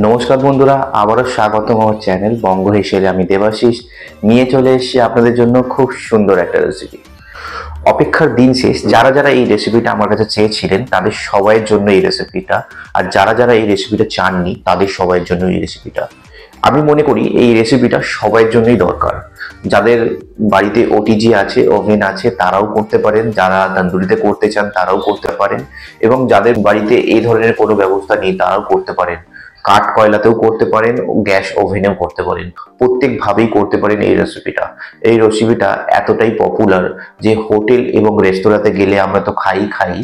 নমস্কার বন্ধুরা, আবারও স্বাগতম আমার চ্যানেল বঙ্গ হিসেবে। আমি দেবাশিস নিয়ে চলে এসেছি আপনাদের জন্য খুব সুন্দর একটা রেসিপি। অপেক্ষার দিন শেষ। যারা যারা এই রেসিপিটা আমার কাছে চেয়েছিলেন তাদের সবাইয়ের জন্য এই রেসিপিটা, আর যারা যারা এই রেসিপিটা চাননি তাদের সবাইয়ের জন্য এই রেসিপিটা। আমি মনে করি এই রেসিপিটা সবার জন্যই দরকার। যাদের বাড়িতে ওটিজি আছে, ওভেন আছে, তারাও করতে পারেন। যারা তন্দুরিতে করতে চান তারাও করতে পারেন, এবং যাদের বাড়িতে এই ধরনের কোনো ব্যবস্থা নেই তারাও করতে পারেন। কাঠ কয়লাতেও করতে পারেন, গ্যাস ওভেনেও করতে পারেন, প্রত্যেকভাবেই করতে পারেন এই রেসিপিটা। এই রেসিপিটা এতটাই পপুলার যে হোটেল এবং রেস্তোরাঁতে গেলে আমরা তো খাই,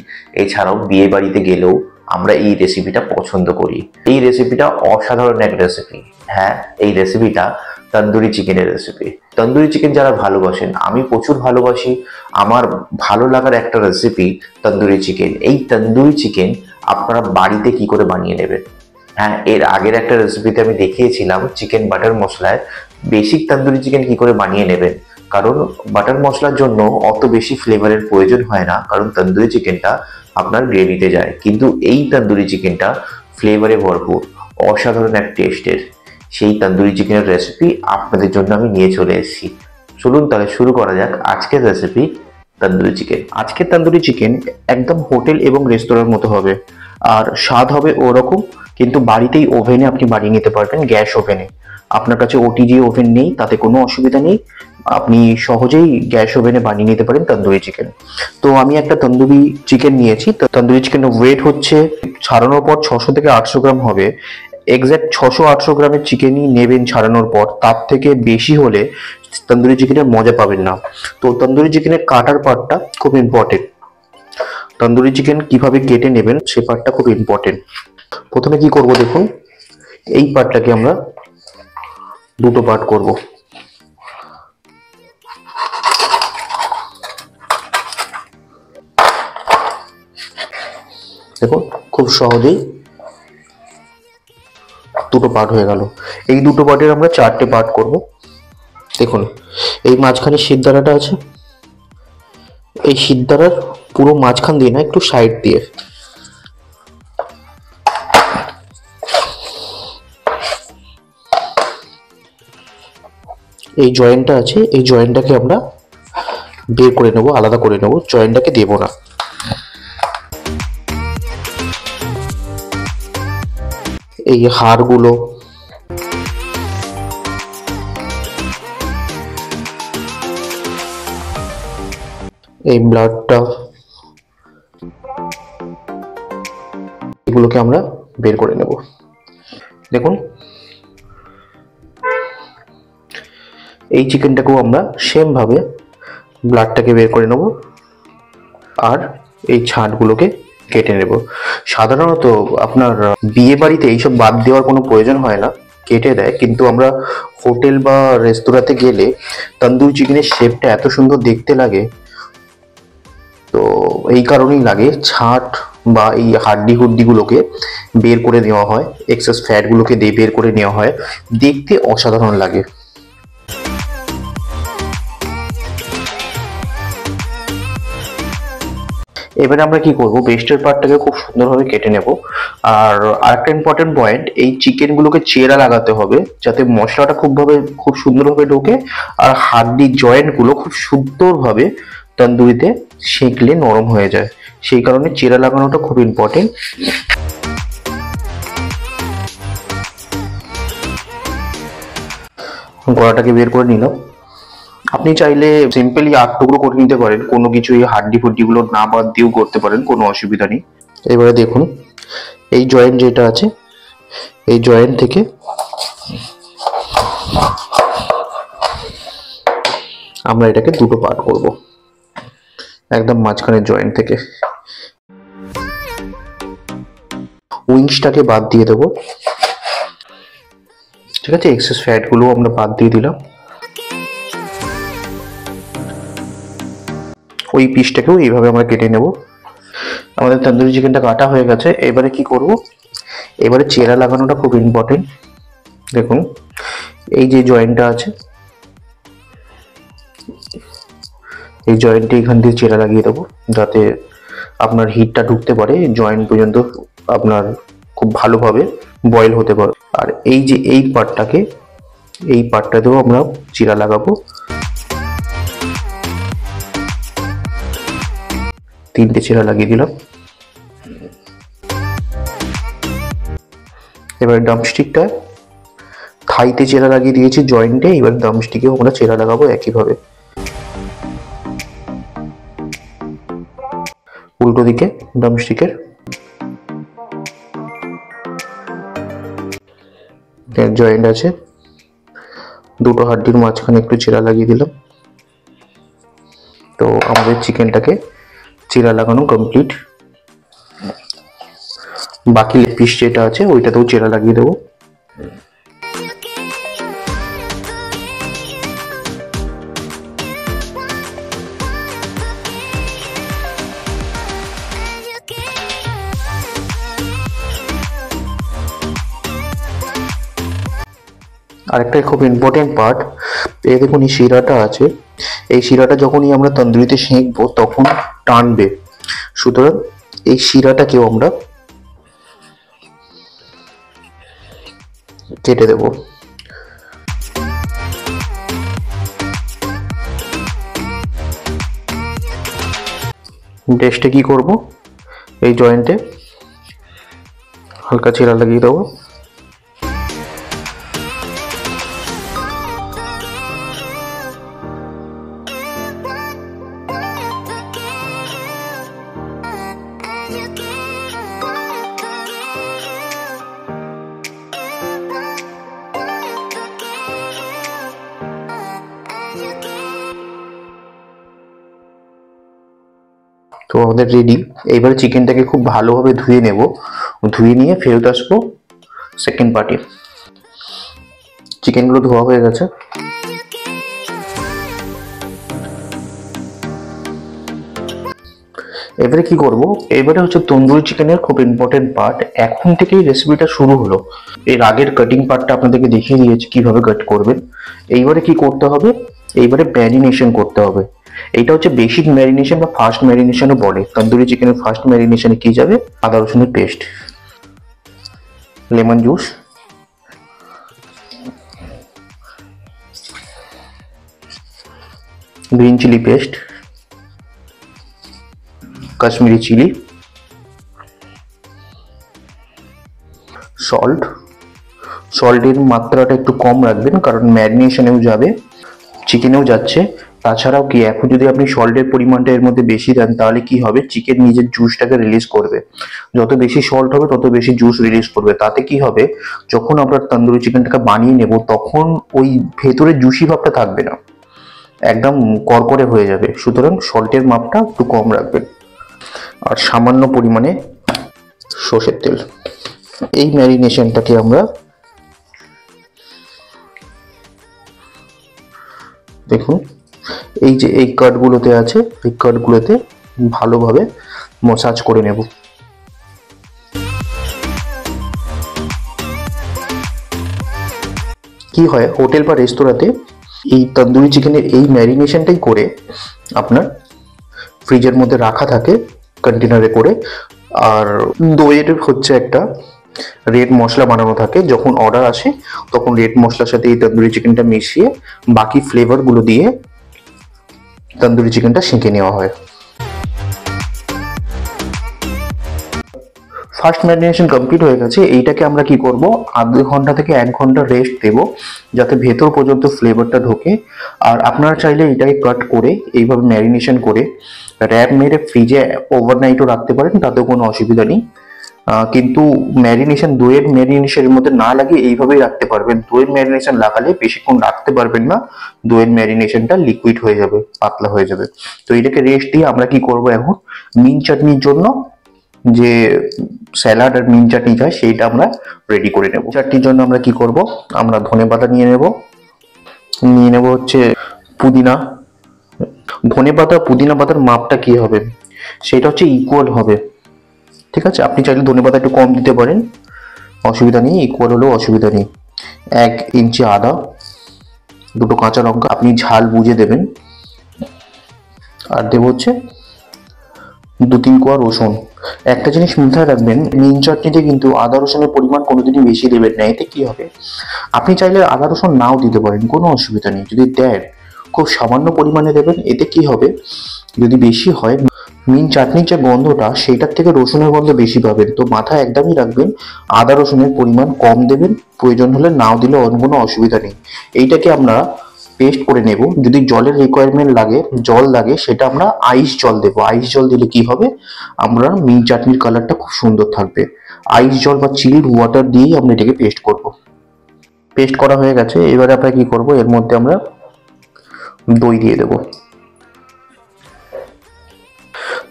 এছাড়াও বিয়ে বাড়িতে গেলেও আমরা এই রেসিপিটা পছন্দ করি। এই রেসিপিটা অসাধারণ এক রেসিপি। হ্যাঁ, এই রেসিপিটা তন্দুরি চিকেনের রেসিপি। তন্দুরি চিকেন যারা ভালোবাসেন, আমি প্রচুর ভালোবাসি। আমার ভালো লাগার একটা রেসিপি তন্দুরি চিকেন। এই তন্দুরি চিকেন আপনারা বাড়িতে কি করে বানিয়ে নেবেন। হ্যাঁ, এর আগের একটা রেসিপিতে আমি দেখিয়েছিলাম চিকেন বাটার মশলায় বেসিক তন্দুরি চিকেন কি করে বানিয়ে নেবেন। কারণ বাটার মশলার জন্য অত বেশি ফ্লেভারের প্রয়োজন হয় না, কারণ তন্দুরি চিকেনটা আপনার গ্রেভিতে যায়। কিন্তু এই তন্দুরি চিকেনটা ফ্লেভারে ভরপুর, অসাধারণ এক টেস্টের। সেই তন্দুরি চিকেনের রেসিপি আপনাদের জন্য আমি নিয়ে চলে এসেছি। চলুন তাহলে শুরু করা যাক আজকের রেসিপি তন্দুরি চিকেন। আজকের তন্দুরি চিকেন একদম হোটেল এবং রেস্তোরাঁর মতো হবে, আর স্বাদ হবে ওরকম, কিন্তু বাড়িতেই ওভেনে আপনি বানিয়ে নিতে পারবেন, গ্যাস ওভেনে। আপনার কাছে ওটিজি ওভেন নেই তাতে কোনো অসুবিধা নেই, আপনি সহজেই গ্যাস ওভেনে বানিয়ে নিতে পারেন তন্দুরি চিকেন। তো আমি একটা তন্দুরি চিকেন নিয়েছি। তন্দুরি চিকেনের ওয়েট হচ্ছে ছাড়ানোর পর 600 থেকে 800 গ্রাম হবে। এক্স্যাক্ট 600-800 গ্রামের চিকেনই নেবেন ছাড়ানোর পর, তার থেকে বেশি হলে তন্দুরি চিকেনের মজা পাবেন না। তো তন্দুরি চিকেনের কাটার পার্টটা খুব ইম্পর্টেন্ট। তন্দুরি চিকেন কিভাবে কেটে নেবেন সে পার্টটা খুব ইম্পর্টেন্ট। প্রথমে কি করব দেখুন, এই পার্টটাকে আমরা দুটো পার্ট করব। দেখুন খুব সহজেই দুটো পার্ট হয়ে গেল। এই দুটো পার্টের আমরা 4টে পার্ট করব। দেখুন এই মাঝখানে শিরদাঁড়াটা আছে, এই শিরদাঁড়ার পুরো মাঝখান দিয়ে না, একটু সাইড দিয়ে এই জয়েন্টটা আছে, এই জয়েন্টটাকে আমরা বের করে নেব, আলাদা করে নেব, জয়েন্টটাকে দেব না। এই হাড়গুলো, এই ব্লাডটা, এগুলোকে আমরা বের করে নেব। দেখুন এই চিকেনটাকেও আমরা সেম ভাবে ব্লাডটাকে বের করে নেব, আর এই ছাঁটগুলোকে কেটে নেব। সাধারণত আপনার বিয়ে বাড়িতে এইসব বাদ দেওয়ার কোনো প্রয়োজন হয় না, কেটে দেয়, কিন্তু আমরা হোটেল বা রেস্তোরাঁতে গেলে তন্দুরি চিকেনের শেপটা এত সুন্দর দেখতে লাগে, তো এই কারণেই লাগে ছাঁট বা এই হুড্ডিগুলোকে বের করে নেওয়া হয়, এক্সেস ফ্যাটগুলোকে দিয়ে বের করে নেওয়া হয়, দেখতে অসাধারণ লাগে। এবারে আমরা কি করব, ব্রেস্টের পার্টটাকে খুব সুন্দরভাবে কেটে নেব। আর আরেকটা ইম্পর্টেন্ট পয়েন্ট, এই চিকেনগুলোকে চেরা লাগাতে হবে যাতে মশলাটা খুব সুন্দরভাবে ঢোকে, আর জয়েন্টগুলো খুব সুন্দরভাবে তন্দুরিতে সেঁকলে নরম হয়ে যায়, সেই কারণে চেরা লাগানোটা খুব ইম্পর্টেন্ট। গলাটাকে বের করে নিলাম। আপনি চাইলে সিম্পলি 8 টুকরো করে নিতে পারেন, কোনো কিছু এই ফুড্ডিগুলো না বাদ দিয়েও করতে পারেন, কোনো অসুবিধা নেই। এবারে দেখুন এই জয়েন্ট যেটা আছে, এই জয়েন্ট থেকে আমরা এটাকে দুটো পার্ট করব, একদম মাঝখানের জয়েন্ট থেকে। উইংসটাকে বাদ দিয়ে দেবো, ঠিক আছে, এক্সেস ফ্যাট গুলো আমরা বাদ দিয়ে দিলাম। ওই পিসটাকেও এইভাবে আমরা কেটে নেব। আমাদের তন্দুরি চিকেনটা কাটা হয়ে গেছে। এবারে কি করব, এবারে চেরা লাগানোটা খুব ইম্পর্টেন্ট। দেখুন এই যে জয়েন্টটা আছে, এই জয়েন্টে এখান দিয়ে চেরা লাগিয়ে দেবো যাতে আপনার হিটটা ঢুকতে পারে জয়েন্ট পর্যন্ত আপনার খুব ভালোভাবে। বয়েল হতে পারে। আর এই যে এই পার্টটাতেও আমরা চিরা লাগাবো। 3টে চিরা লাগিয়ে দিলাম। এবার ড্রামস্টিকটা থাইতে চিরা লাগিয়ে দিয়েছি জয়েন্টে, এবার ড্রামস্টিকেও আমরা চিরা লাগাবো একইভাবে। উল্টো দিকে ড্রামস্টিকের জয়েন্ট আছে, দুটো হাড্ডির মাঝখানে একটু চিরা লাগিয়ে দিলাম। তো আমাদের চিকেনটাকে চিরা লাগানো কমপ্লিট। বাকি পিস যেটা আছে ওইটাতেও চিরা লাগিয়ে দেবো। আরেকটা খুব ইম্পর্টেন্ট পার্ট, এই দেখুন এই শিরাটা আছে, এই শিরাটা যখনই আমরা তন্দুরিতে সেঁকবো তখন টানবে, সুতরাং এই শিরাটাকেও আমরা কেটে দেব। ডেস্টে কি করব, এই জয়েন্টে হালকা চিরা লাগিয়ে দেবো। তো আমাদের রেডি। এইবার চিকেনটাকে খুব ভালোভাবে ধুয়ে নেব, ধুয়ে নিয়ে ফেরত আসবো সেকেন্ড পার্টে। চিকেনগুলো ধোয়া হয়ে গেছে। এবারে কি করব, এবারে হচ্ছে তন্দুরি চিকেনের খুব ইম্পর্টেন্ট পার্ট। এখন থেকেই রেসিপিটা শুরু হলো। এর আগের কাটিং পার্টটা আপনাদেরকে দেখিয়ে দিয়েছি কিভাবে কাট করবেন। এইবারে কি করতে হবে, এইবারে ম্যারিনেশন করতে হবে। এইটা হচ্ছে বেসিক ম্যারিনেশন বা ফার্স্ট ম্যারিনেশনও বলে। তন্দুরি চিকেনের ফার্স্ট ম্যারিনেশনে কি যাবে, আদা রসুনের paste, lemon juice, green chilli paste, Kashmiri chilli, সল্টের মাত্রাটা একটু কম রাখবেন কারণ ম্যারিনেশনেও যাবে, চিকেনেও যাচ্ছে। তাছাড়াও কি, এখন যদি আপনি সল্টের পরিমাণটা এর মধ্যে বেশি দেন তাহলে কি হবে, চিকেন নিজের জুসটাকে রিলিজ করবে। যত বেশি সল্ট হবে তত বেশি জুস রিলিজ করবে। তাতে কি হবে, যখন আমরা তন্দুরি চিকেনটাকে বানিয়ে নেব তখন ওই ভেতরে জুসি ভাবটা থাকবে না, একদম করকরে হয়ে যাবে। সুতরাং সল্টের মাপটা একটু কম রাখবেন। আর সামান্য পরিমাণে সর্ষের তেল। এই ম্যারিনেশনটাকে আমরা দেখুন এই যে এই কাটগুলোতে আছে, এই কাটগুলোতে ভালোভাবে মসাজ করে নেব। কি হয়, হোটেল বা রেস্তোরাঁতে এই তন্দুরি চিকেনের এই ম্যারিনেশনটাই করে আপনার ফ্রিজের মধ্যে রাখা থাকে কন্টেনারে করে। আর দইয়ের হচ্ছে একটা রেড মশলা বানানো থাকে, যখন অর্ডার আসে তখন রেড মশলার সাথে এই তন্দুরি চিকেনটা মিশিয়ে বাকি ফ্লেভারগুলো দিয়ে তন্দুরি চিকেনটা সেঁকে নেওয়া হয়। ফার্স্ট ম্যারিনেশন কমপ্লিট হয়ে গেছে। এইটাকে আমরা কি করব, আধ ঘন্টা থেকে 1 ঘন্টা রেস্ট দেব যাতে ভেতর পর্যন্ত ফ্লেভারটা ঢোকে। আর আপনারা চাইলে এটাকে কাট করে এইভাবে ম্যারিনেশন করে র্যাপ মেরে ফ্রিজে ওভারনাইটও রাখতে পারেন, তাতেও কোনো অসুবিধা নেই। কিন্তু ম্যারিনেশন, দইয়ের ম্যারিনেশনের মধ্যে না লাগিয়ে এইভাবেই রাখতে পারবেন। দইয়ের ম্যারিনেশন লাগালে বেশিক্ষণ রাখতে পারবেন না, দইয়ের ম্যারিনেশনটা লিকুইড হয়ে যাবে, পাতলা হয়ে যাবে। তো এটাকে রেস্ট দিয়ে আমরা কি করব, এখন মিন চাটনির জন্য যে স্যালাড আর মিন চাটনি চাই সেইটা আমরা রেডি করে নেব। চাটনির জন্য আমরা কি করব, আমরা ধনেপাতা নিয়ে নেব হচ্ছে পুদিনা। ধনেপাতা পুদিনা পাতার মাপটা কি হবে, সেটা হচ্ছে ইকুয়াল হবে, ঠিক আছে। আপনি চাইলে ধনেপাতা একটু কম দিতে পারেন, অসুবিধা নেই, ইকুয়াল হলেও অসুবিধা নেই। 1 ইঞ্চি আদা, 2টো কাঁচা লঙ্কা, আপনি ঝাল বুঝে দেবেন। আর দেব হচ্ছে 2-3 কোয়া রসুন। একটা জিনিস মাথায় রাখবেন, মিন চাটনিতে কিন্তু আদা রসুনের পরিমাণ কোনোদিনই বেশি দেবেন না। এতে কি হবে, আপনি চাইলে আদা রসুন নাও দিতে পারেন, কোনো অসুবিধা নেই। যদি দেন খুব সামান্য পরিমাণে দেবেন। এতে কি হবে, যদি বেশি হয় মিন চাটনির যে গন্ধটা সেইটার থেকে রসুনের গন্ধ বেশি পাবেন। তো মাথায় একদমই রাখবেন আদা রসুনের পরিমাণ কম দেবেন, প্রয়োজন হলে নাও দিলে কোনো অসুবিধা নেই। এইটাকে আমরা পেস্ট করে নেব। যদি জলের রিকোয়ারমেন্ট লাগে, জল লাগে, সেটা আমরা আইস জল দেবো। আইস জল দিলে কি হবে, আমরা মিন চাটনির কালারটা খুব সুন্দর থাকবে। আইস জল বা চিল্ড ওয়াটার দিয়েই আমরা এটাকে পেস্ট করব। পেস্ট করা হয়ে গেছে। এবারে আমরা কি করব, এর মধ্যে আমরা দই দিয়ে দেব।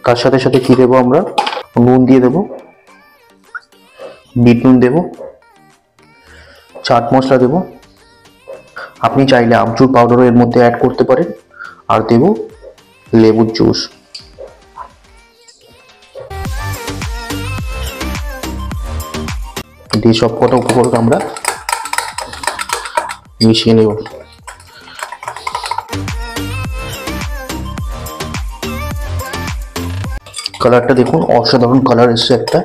তার সাথে সাথে কি দেবো, আমরা নুন দিয়ে দেবো, বিট নুন দেবো, চাট মশলা দেবো। আপনি চাইলে আমচুর পাউডারও এর মধ্যে অ্যাড করতে পারেন। আর দেব লেবুর জুস। দিয়ে সব কটা উপকরণ আমরা মিশিয়ে নেব। কালারটা দেখুন, অসাধারণ কালার এসছে একটা।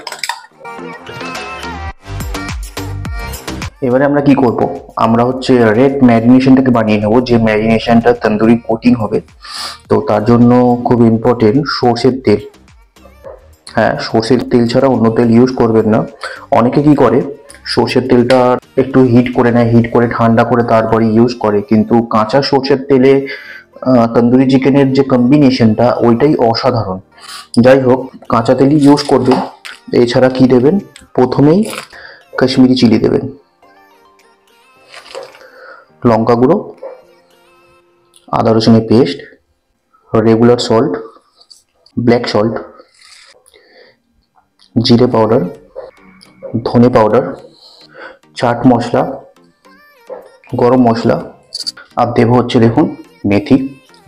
এবারে আমরা কি করব, আমরা হচ্ছে রেড ম্যারিনেশনটাকে বানিয়ে নেব, যে ম্যারিনেশনটা তন্দুরি কোটিং হবে। তো তার জন্য খুব ইম্পর্টেন্ট সর্ষের তেল। হ্যাঁ, সর্ষের তেল ছাড়া অন্য তেল ইউজ করবেন না। অনেকে কি করে, সর্ষের তেলটা একটু হিট করে নেয়, হিট করে ঠান্ডা করে তারপরে ইউজ করে, কিন্তু কাঁচা সর্ষের তেলে তন্দুরি চিকেনের যে কম্বিনেশনটা ওইটাই অসাধারণ। যাই হোক, কাঁচা তেলই ইউজ করবেন। এছাড়া কি দেবেন, প্রথমেই কাশ্মীরি চিলি দেবেন, লঙ্কা গুঁড়ো, আদা রসুনের paste, regular salt, black salt, জিরে পাউডার, ধনে পাউডার, চাট মশলা, গরম মশলা। আর দেবো হচ্ছে দেখুন মেথি।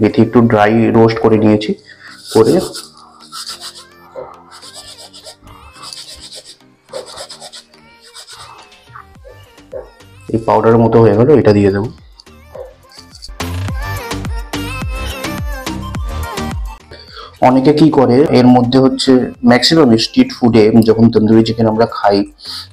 মেথি একটু ড্রাই রোস্ট করে নিয়েছি, করে এই পাউডারের মতো হয়ে গেল, এটা দিয়ে দেবো। অনেকে কি করে, এর মধ্যে হচ্ছে ম্যাক্সিমাম স্ট্রিট ফুডে যখন তন্দুরি চিকেন আমরা খাই,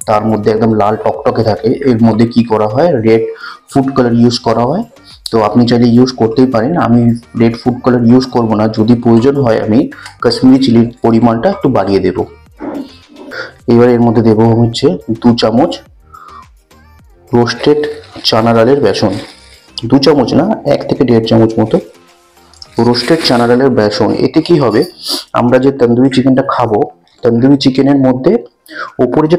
তার মধ্যে একদম লাল টকটকে থাকে, এর মধ্যে কি করা হয়, রেড ফুড কালার ইউজ করা হয়। তো আপনি চাইলে ইউজ করতেই পারেন। আমি রেড ফুড কালার ইউজ করব না, যদি প্রয়োজন হয় আমি কাশ্মীরি চিলির পরিমাণটা একটু বাড়িয়ে দেব। এবার এর মধ্যে দেবো হচ্ছে 2 চামচ রোস্টেড চানা ডালের বেসন। 2 চামচ না, 1 থেকে 1.5 চামচ মতো রোস্টেড চানা ডালের বেসন। এতে কি হবে, আমরা যে তন্দুরি চিকেনটা খাবো, তন্দুরি চিকেনের মধ্যে ওপরে যে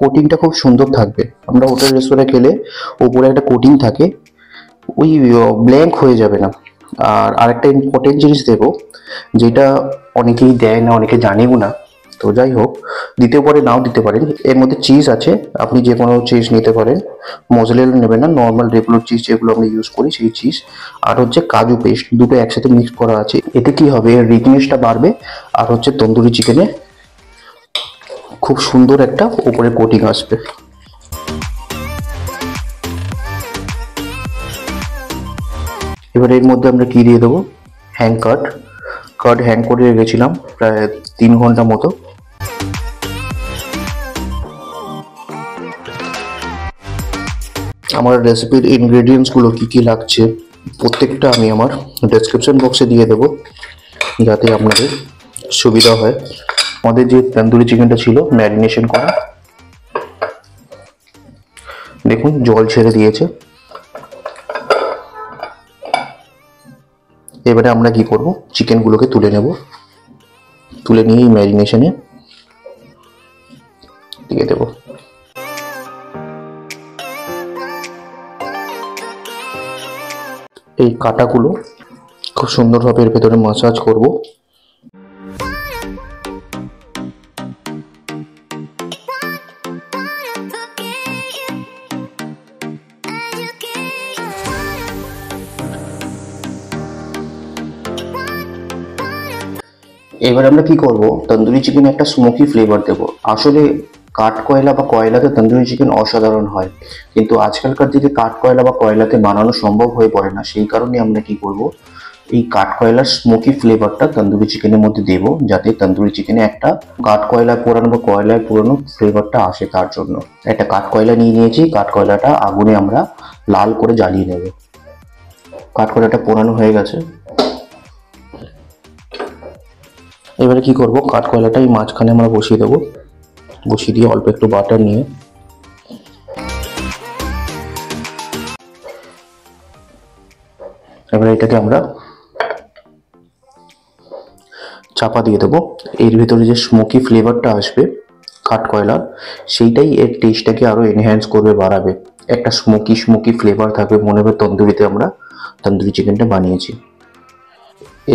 কোটিংটা খুব সুন্দর থাকবে। আমরা হোটেল রেস্টুরেন্টে গেলে ওপরে একটা কোটিং থাকে, ওই ব্ল্যাঙ্ক হয়ে যাবে না। আর আরেকটা ইম্পর্টেন্ট জিনিস দেবো, যেটা অনেকেই দেয় না, অনেকে জানেও না। তো যাই হোক, দিতেও পারে নাও দিতে পারেন। এর মধ্যে চিজ আছে, আপনি যে কোনো চিজ নিতে পারেন। মোজারেলা নেবেন না, নর্মাল রেগুলার চিজ যেগুলো আমরা ইউজ করি সেই চিজ। আর হচ্ছে কাজু পেস্ট, দুটো একসাথে মিক্স করা আছে। এতে কি হবে, এর রিচনেসটা বাড়বে, আর হচ্ছে তন্দুরি চিকেনে খুব সুন্দর একটা উপরে কোটিং আসবে। এবার এর মধ্যে আমরা কি দিয়ে দেবো, কার্ড হ্যাং করে রেখেছিলাম প্রায় 3 ঘন্টা মতো। আমার রেসিপির ইনগ্রেডিয়েন্টস গুলো কি কি লাগছে প্রত্যেকটা আমি আমার ডেসক্রিপশন বক্সে দিয়ে দেবো, যাতে আপনাদের সুবিধা হয়। আমাদের যে তন্দুরি চিকেনটা ছিল ম্যারিনেশন করা, দেখুন জল ছেড়ে দিয়েছে। এবারে আমরা কি করব, চিকেনগুলোকে তুলে নেব, তুলে নিয়ে ম্যারিনেশনে দিয়ে দেব। এই কাটাগুলো খুব সুন্দরভাবে এর ভেতরে মাসাজ করব। এবার আমরা কি করব, তন্দুরি চিকেনে একটা স্মোকি ফ্লেভার দেব। আসলে কাঠ কয়লা বা কয়লাতে তন্দুরি চিকেন অসাধারণ হয়, কিন্তু আজকালকার দিনে কাঠ কয়লা বা কয়লাতে বানানো সম্ভব হয়ে পড়ে না। সেই কারণে আমরা কি করব, এই কাঠকয়লার স্মোকি ফ্লেভারটা তন্দুরি চিকেনের মধ্যে দেব, যাতে তন্দুরি চিকেনে একটা কাঠকয়লায় পোড়ানো বা কয়লায় পোড়ানো ফ্লেভারটা আসে। তার জন্য একটা কাঠকয়লা নিয়ে নিয়েছি। কাঠকয়লাটা আগুনে আমরা লাল করে জ্বালিয়ে নেব। কাঠকয়লাটা পোড়ানো হয়ে গেছে। এবারে কি করব, কাঠকয়লাটা এই মাঝখানে আমরা বসিয়ে দেবো। বসিয়ে দিয়ে অল্প একটু বাটার নিয়ে এবারে এটাকে আমরা চাপা দিয়ে দেবো। এর ভিতরে যে স্মোকি ফ্লেভারটা আসবে কাঠকয়লার, সেইটাই এর টেস্টটাকে আরো এনহ্যান্স করবে, বাড়াবে। একটা স্মোকি ফ্লেভার থাকবে, মনে হবে তন্দুরিতে আমরা তন্দুরি চিকেনটা বানিয়েছি।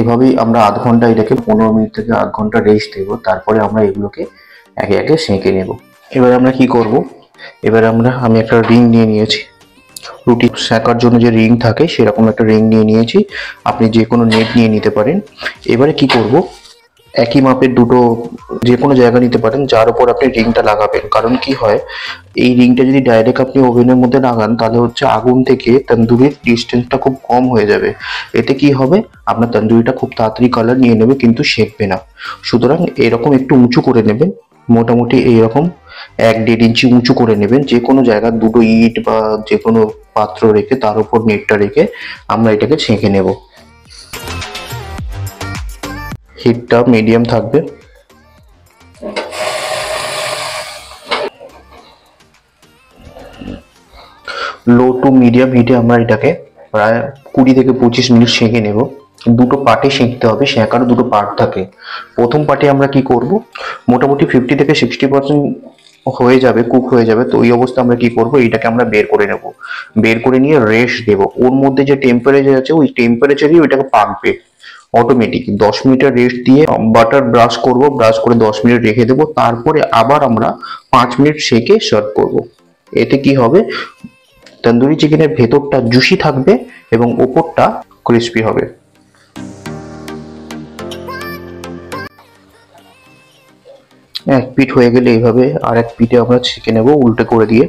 এভাবেই আমরা আধ ঘন্টা, এটাকে 15 মিনিট থেকে আধ ঘন্টা রেস্ট দেবো। তারপরে আমরা এগুলোকে একে একে সেঁকে নেব। এবার আমরা কি করব, এবার আমি একটা রিং নিয়ে নিয়েছি। রুটি সেঁকার জন্য যে রিং থাকে সেরকম একটা রিং নিয়ে নিয়েছি। আপনি যে কোনো নেট নিয়ে নিতে পারেন। এবারে কি করব, একই মাপের দুটো যে কোনো জায়গা নিতে পারেন যার উপর আপনি রিংটা লাগাবেন। কারণ কি হয়, এই রিংটা যদি ডাইরেক্ট আপনি ওভেনের মধ্যে লাগান তাহলে হচ্ছে আগুন থেকে তন্দুরির ডিস্টেন্সটা খুব কম হয়ে যাবে। এতে কি হবে, আপনার তন্দুরিটা খুব তাড়াতাড়ি কালার নিয়ে নেবে কিন্তু সেঁকবে না। সুতরাং এরকম একটু উঁচু করে নেবেন, মোটামুটি এইরকম 1-1.5 ইঞ্চি উঁচু করে নেবেন। যে কোনো জায়গায় দুটো ইট বা যে কোনো পাত্র রেখে তার উপর নেটটা রেখে আমরা এটাকে ছেঁকে নেব। হিটটা মিডিয়াম থাকবে। লো টু মিডিয়াম হিটে আমরা এটাকে প্রায় 20 থেকে 25 মিনিট সেঁকে নেব। দুটো পার্টে সেঁকতে হবে, সেঁকার দুটো পার্ট থাকে। প্রথম পার্টে আমরা কি করব, মোটামুটি 50 থেকে 60% হয়ে যাবে, কুক হয়ে যাবে। তো ওই অবস্থা আমরা কি করব, এইটাকে আমরা বের করে নেব। বের করে নিয়ে রেস্ট দেব। ওর মধ্যে যে টেম্পারেচার আছে ওই টেম্পারেচারই ওইটাকে পাকবে অটোমেটিক। 10 মিনিটের রেস্ট দিয়ে বাটার ব্রাশ করব, ব্রাশ করে 10 মিনিট রেখে দেবো। তারপরে আবার আমরা 5 মিনিট সেঁকে সার্ভ করব। এতে কি হবে, তন্দুরি চিকেনের ভেতরটা জুসি থাকবে এবং ওপরটা ক্রিস্পি হবে। এক পিঠ হয়ে গেলে এইভাবে আর এক পিঠে আমরা ছেঁকে নেব উল্টে করে দিয়ে।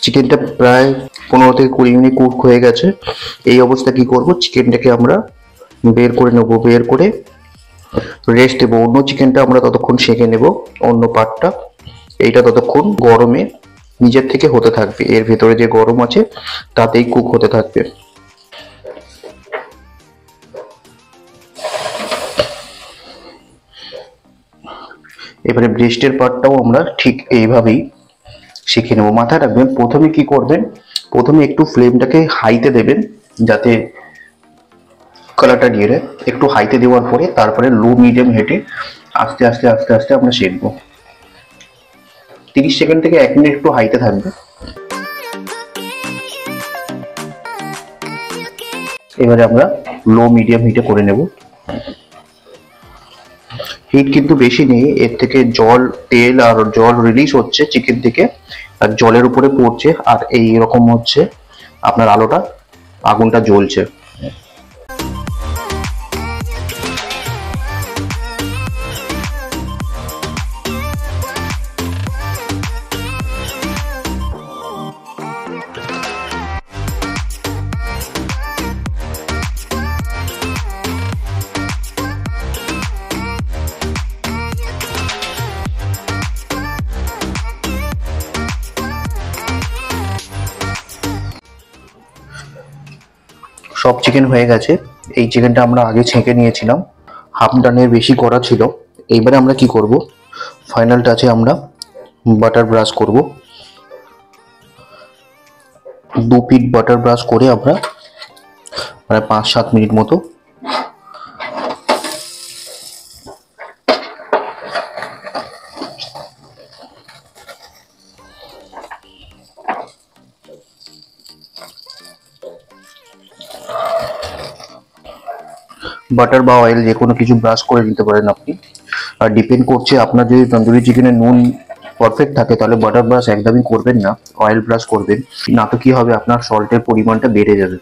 চিকেনটা প্রায় 15 থেকে 20 মিনিট কুক হয়ে গেছে। এই অবস্থা কি করব, চিকেনটাকে আমরা বের করে নেব। বের করে রেস্ট দেবো। অন্য চিকেনটা আমরা ততক্ষণ সেঁকে নেব, অন্য পার্টটা। এইটা ততক্ষণ গরমে নিজের থেকে হতে থাকবে। এর ভেতরে যে গরম আছে তাতেই কুক হতে থাকবে। এবারে ব্রেস্টের পার্টটাও আমরা ঠিক এইভাবেই শিখে নেব। মাথায় রাখবেন, প্রথমে কি করবেন, প্রথমে একটু ফ্লেমটাকে হাইতে দেবেন যাতে কালারটা নিয়ে নেয়। একটু হাইতে দেওয়ার পরে তারপরে লো মিডিয়াম হিটে আস্তে আস্তে আস্তে আস্তে আমরা সেঁকবো। 30 সেকেন্ড থেকে 1 মিনিট একটু হাইতে থাকবে। এবারে আমরা লো মিডিয়াম হিটে করে নেব। হিট কিন্তু বেশি নেই, এর থেকে তেল আর জল রিলিজ হচ্ছে চিকেন থেকে, আর জলের উপরে পড়ছে, আর এই রকম হচ্ছে আপনার আগুনটা জ্বলছে। সব চিকেন হয়ে গেছে। এই চিকেনটা আমরা আগে ছেঁকে নিয়েছিলাম, হাফ ডানের বেশি করা ছিল। এইবারে আমরা কি করব, ফাইনাল টাচে আমরা বাটার ব্রাশ করব। 2 পিট বাটার ব্রাশ করে আমরা প্রায় 5-7 মিনিট মতো বাটার বা অয়েল যে কোনো কিছু ব্রাশ করে নিতে পারেন আপনি। আর ডিপেন্ড করছে, আপনার যদি তন্দুরি চিকেনের নুন পারফেক্ট থাকে তাহলে বাটার ব্রাশ একদমই করবেন না, অয়েল ব্রাশ করবেন। না তো কি হবে, আপনার সল্টের পরিমাণটা বেড়ে যাবে।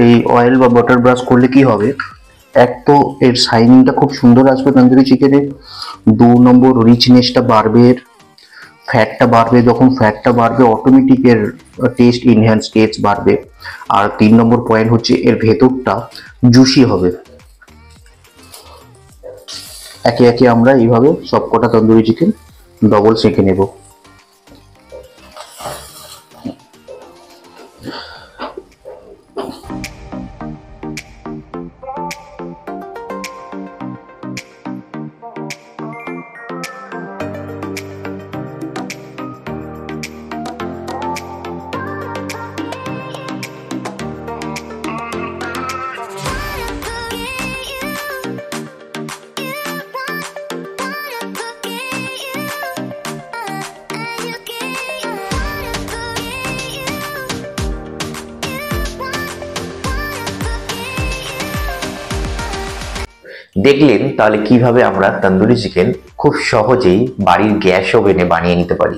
এই অয়েল বা বাটার ব্রাশ করলে কি হবে, এক তো এর শাইনিংটা খুব সুন্দর আসবে তন্দুরি চিকেনে, 2 নম্বর রিচনেসটা বাড়বে, এর ফ্যাটটা বাড়বে, যখন ফ্যাটটা বাড়বে অটোমেটিক এর টেস্ট ইনহ্যান্স টেস্ট বাড়বে। আর 3 নম্বর পয়েন্ট হচ্ছে এর ভেতরটা জুসি হবে। একে একে আমরা এইভাবে সবকটা তন্দুরি চিকেন ডবল সেঁকে নেব। দেখলেন তাহলে কিভাবে আমরা তন্দুরি চিকেন খুব সহজেই বাড়ির গ্যাস ওভেনে বানিয়ে নিতে পারি।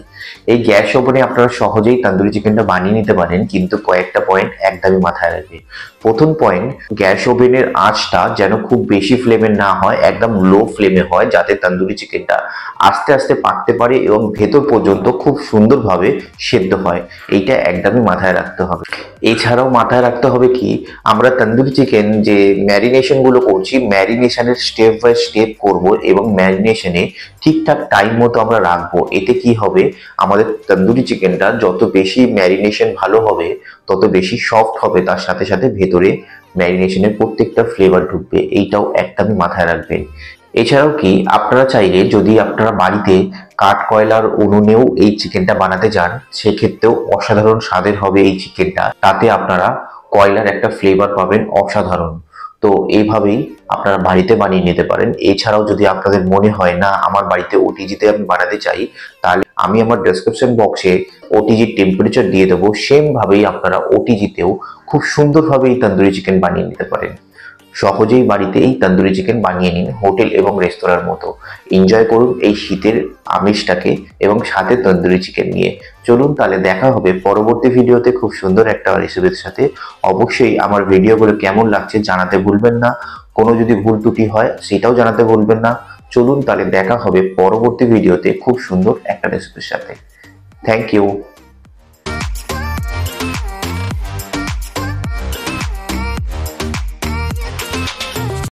এই গ্যাস ওভেনে আপনারা সহজেই তন্দুরি চিকেনটা বানিয়ে নিতে পারেন, কিন্তু কয়েকটা পয়েন্ট একদমই মাথায় রাখবে। প্রথম পয়েন্ট, গ্যাস ওভেনের আঁচটা যেন খুব বেশি ফ্লেমে না হয়, একদম লো ফ্লেমে হয়, যাতে তন্দুরি চিকেনটা আস্তে আস্তে পাকতে পারে এবং ভেতর পর্যন্ত খুব সুন্দরভাবে সেদ্ধ হয়। এইটা একদমই মাথায় রাখতে হবে। এছাড়াও মাথায় রাখতে হবে কি, আমরা তন্দুরি চিকেন যে ম্যারিনেশন গুলো করছি, ম্যারিনেশনের স্টেপ বাই স্টেপ করব এবং ম্যারিনেশনে ঠিকঠাক টাইম মতো আমরা রাখবো। এতে কি হবে, আমাদের তন্দুরি চিকেনটা যত বেশি ম্যারিনেশন ভালো হবে তত বেশি সফট হবে, তার সাথে সাথে ভেতরে ম্যারিনেশনের প্রত্যেকটা ফ্লেভার ঢুকবে। এইটাও একদমই মাথায় রাখবেন। এছাড়াও কি, আপনারা চাইলে যদি আপনারা বাড়িতে কাঠ কয়লার উনুনেও এই চিকেনটা বানাতে চান, সেক্ষেত্রেও অসাধারণ স্বাদের হবে এই চিকেনটা। তাতে আপনারা কয়লার একটা ফ্লেভার পাবেন অসাধারণ। তো এইভাবেই আপনারা বাড়িতে বানিয়ে নিতে পারেন। এছাড়াও যদি আপনাদের মনে হয় না আমার বাড়িতে ওটিজিতে আমি বানাতে চাই, তাহলে আমি আমার ডেসক্রিপশন বক্সে ওটিজির টেম্পারেচার দিয়ে দেবো। সেম ভাবেই আপনারা ওটিজিতেও খুব সুন্দরভাবে এই তন্দুরি চিকেন বানিয়ে নিতে পারেন। সহজেই বাড়িতে এই তন্দুরি চিকেন বানিয়ে নিন, হোটেল এবং রেস্তোরাঁর মতো। এনজয় করুন এই শীতের আমেজটাকে এবং সাথে তন্দুরি চিকেন নিয়ে। চলুন তাহলে দেখা হবে পরবর্তী ভিডিওতে খুব সুন্দর একটা রেসিপির সাথে। অবশ্যই আমার ভিডিওগুলো কেমন লাগছে জানাতে ভুলবেন না। কোনো যদি ভুল ত্রুটি হয় সেটাও জানাতে ভুলবেন না। চলুন তাহলে দেখা হবে পরবর্তী ভিডিওতে খুব সুন্দর একটা রেসিপির সাথে। Thank you.